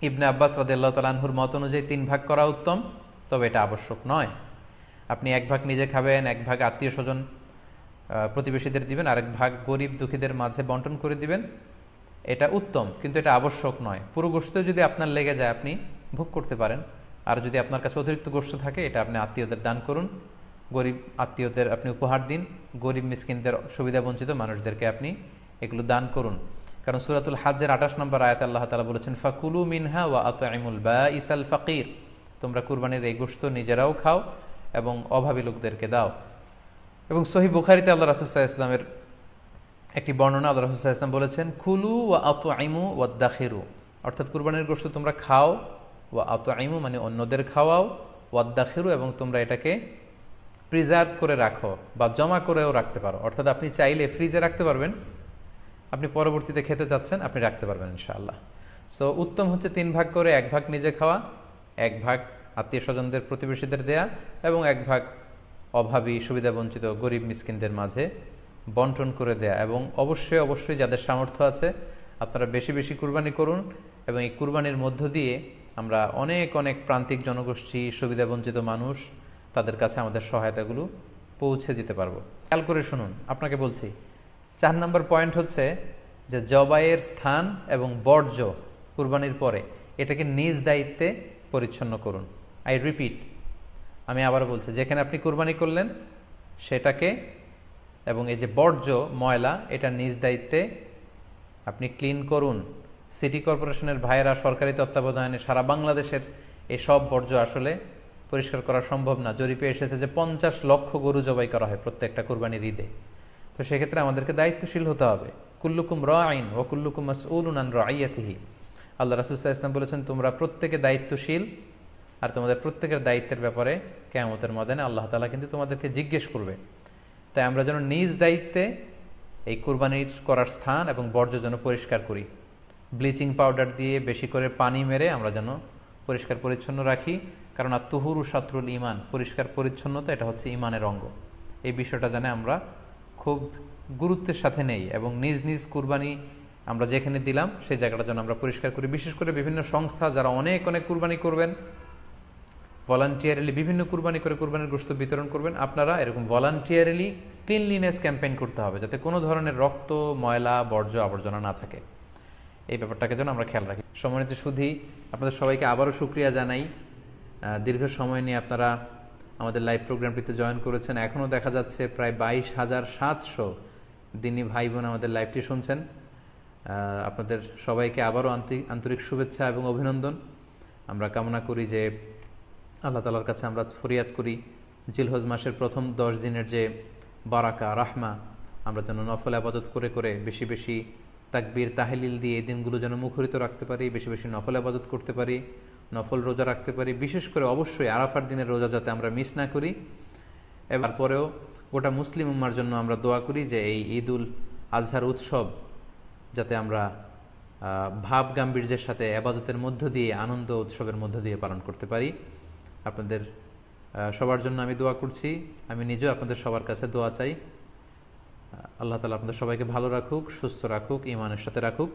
ইবনে আব্বাস রাদিয়াল্লাহু তাআলা আনহুর মত অনুযায়ী 3 ভাগ করা উত্তম, তবে এটা আবশ্যক নয়। আপনি 1 ভাগ নিজে খাবেন, 1 ভাগ আত্মীয় স্বজন প্রতিবেশীদের দিবেন, আরেক ভাগ গরিব দুঃখীদের মাঝে বন্টন করে দিবেন, এটা উত্তম, কিন্তু এটা আবশ্যক নয়। পুরো গোশত যদি আপনার লেগে যায় আপনি ভোগ করতে পারেন, আর যদি আপনার কাছে অতিরিক্ত গোশত থাকে এটা আপনি আত্মীয়দের দান করুন, গরিব আত্মীয়দের আপনি উপহার দিন, গরিব মিসকিনদের সুবিধা বঞ্চিত মানুষদেরকে আপনি এগুলো দান করুন। কারণ সূরাতুল হজ্জের 28 নম্বর আয়াতে আল্লাহ তাআলা বলেছেন, ফাকুলু মিনহা ওয়া আত'ইমুল বাঈসাল ফাকির, তোমরা কুরবানির এই গোশত নিজেরাও খাও এবং অভাবী লোকদেরকে দাও। এবং সহিহ বুখারীতে আল্লাহ রাসূল সাল্লাল্লাহু আলাইহি ওয়াসাল্লামের একটি বর্ণনা, আল্লাহ রাসূল সাল্লাল্লাহু আলাইহি ওয়াসাল্লাম বলেছেন, কুলু ওয়া আত'ইমু ওয়াদ্দাখিরু, অর্থাৎ কুরবানির গোশত তোমরা খাও, ওয়া আত'ইমু মানে অন্যদের খাওয়াও, ওয়াদ্দাখিরু এবং তোমরা এটাকে প্রিজার্ভ করে রাখো বা জমা করেও রাখতে পারো। অর্থাৎ আপনি চাইলে ফ্রিজে রাখতে পারবেন, আপনি পরবর্তীতে খেতে চাচ্ছেন আপনি রাখতে পারবেন ইনশাআল্লাহ। সো উত্তম হচ্ছে 3 ভাগ করে 1 ভাগ নিজে খাওয়া, 1 ভাগ আত্মীয় স্বজনদের প্রতিবেশীদের দেয়া এবং 1 ভাগ অভাবী সুবিধা বঞ্চিত গরিব মিসকিনদের মাঝে বন্টন করে দেয়া। এবং অবশ্যই অবশ্যই যাদের সামর্থ্য আছে আপনারা বেশি বেশি কুরবানি করুন, এবং এই কুরবানির মধ্য দিয়ে আমরা অনেক অনেক প্রান্তিক জনগোষ্ঠী, সুবিধা বঞ্চিত মানুষ, তাদের কাছে আমাদের সহায়তাগুলো পৌঁছে দিতে পারবো। খেয়াল করে শুনুন, আপনাকে বলছি 4 নম্বর পয়েন্ট হচ্ছে যে জবাইয়ের স্থান এবং বর্জ্য কুরবানির পরে এটাকে নিজ দায়িত্বে পরিচ্ছন্ন করুন। আই রিপিট, আমি আবার বলছি, যেখানে আপনি কুরবানি করলেন সেটাকে এবং এই যে বর্জ্য ময়লা এটা নিজ দায়িত্বে আপনি ক্লিন করুন। সিটি কর্পোরেশনের ভাইয়েরা সরকারি তত্ত্বাবধানে সারা বাংলাদেশের এই সব বর্জ্য আসলে পরিষ্কার করা সম্ভব না। জরিপে এসেছে যে 50 লক্ষ গরু জবাই করা হয় প্রত্যেকটা কুরবানির ঈদে। তো সেক্ষেত্রে আমাদেরকে দায়িত্বশীল হতে হবে। কুল্লুকুম রাঈন ওয়া কুল্লুকুম মাসউলুন আন রাইয়াতিহি, আল্লাহ রাসূল সাল্লাল্লাহু আলাইহি ওয়াসাল্লাম বলেছেন তোমরা প্রত্যেকে দায়িত্বশীল, আর তোমাদের প্রত্যেকের দায়িত্বের ব্যাপারে কিয়ামতের ময়দানে আল্লাহ তাআলা কিন্তু তোমাদেরকে জিজ্ঞেস করবে। তাই আমরা যেন নিজ দায়িত্বে এই কুরবানির করার স্থান এবং বর্জ্য যেন পরিষ্কার করি। ব্লিচিং পাউডার দিয়ে বেশি করে পানি মেরে আমরা যেন পরিষ্কার পরিচ্ছন্ন রাখি, কারণ আত-তুহুরু শাতরুল ঈমান, পরিষ্কার পরিচ্ছন্নতা এটা হচ্ছে ঈমানের অঙ্গ। এই বিষয়টা জানে আমরা খুব গুরুত্বের সাথে নেই, এবং নিজ নিজ কুরবানি আমরা যেখানে দিলাম সেই জায়গাটা যেন আমরা পরিষ্কার করি। বিশেষ করে বিভিন্ন সংস্থা যারা অনেক অনেক কুরবানি করবেন, ভলান্টিয়ারিলি বিভিন্ন কুরবানি করে কুরবানির গোশত বিতরণ করবেন, আপনারা এরকম ভলান্টিয়ারিলি ক্লিনলিনেস ক্যাম্পেইন করতে হবে, যাতে কোনো ধরনের রক্ত, ময়লা, বর্জ্য, আবর্জনা না থাকে। এই ব্যাপারটাকে যেন আমরা খেয়াল রাখি। সম্মানিত সুধী, আপনাদের সবাইকে আবারও শুকরিয়া জানাই। দীর্ঘ সময় নিয়ে আপনারা আমাদের লাইভ প্রোগ্রামটিতে জয়েন করেছেন। এখনও দেখা যাচ্ছে প্রায় 22,700 দিনী ভাই বোন আমাদের লাইভটি শুনছেন। আপনাদের সবাইকে আবারও আন্তরিক শুভেচ্ছা এবং অভিনন্দন। আমরা কামনা করি যে আল্লাহ তাআলার কাছে আমরা ফরিয়াদ করি জিলহজ মাসের প্রথম 10 দিনের যে বারাকা, রাহমা, আমরা যেন নফল ইবাদত করে করে বেশি বেশি তাকবীর তাহলিল দিয়ে এই দিনগুলো যেন মুখরিত রাখতে পারি, বেশি বেশি নফল ইবাদত করতে পারি, নফল রোজা রাখতে পারি। বিশেষ করে অবশ্যই আরাফার দিনের রোজা যাতে আমরা মিস না করি। এবার পরেও গোটা মুসলিম উম্মার জন্য আমরা দোয়া করি যে এই ঈদুল আজহার উৎসব যাতে আমরা ভাব গাম্ভীর্যের সাথে ইবাদতের মধ্য দিয়ে, আনন্দ উৎসবের মধ্য দিয়ে পালন করতে পারি। আপনাদের সবার জন্য আমি দোয়া করছি, আমি নিজেও আপনাদের সবার কাছে দোয়া চাই। আল্লাহ তাআলা আপনাদের সবাইকে ভালো রাখুক, সুস্থ রাখুক, ঈমানের সাথে রাখুক।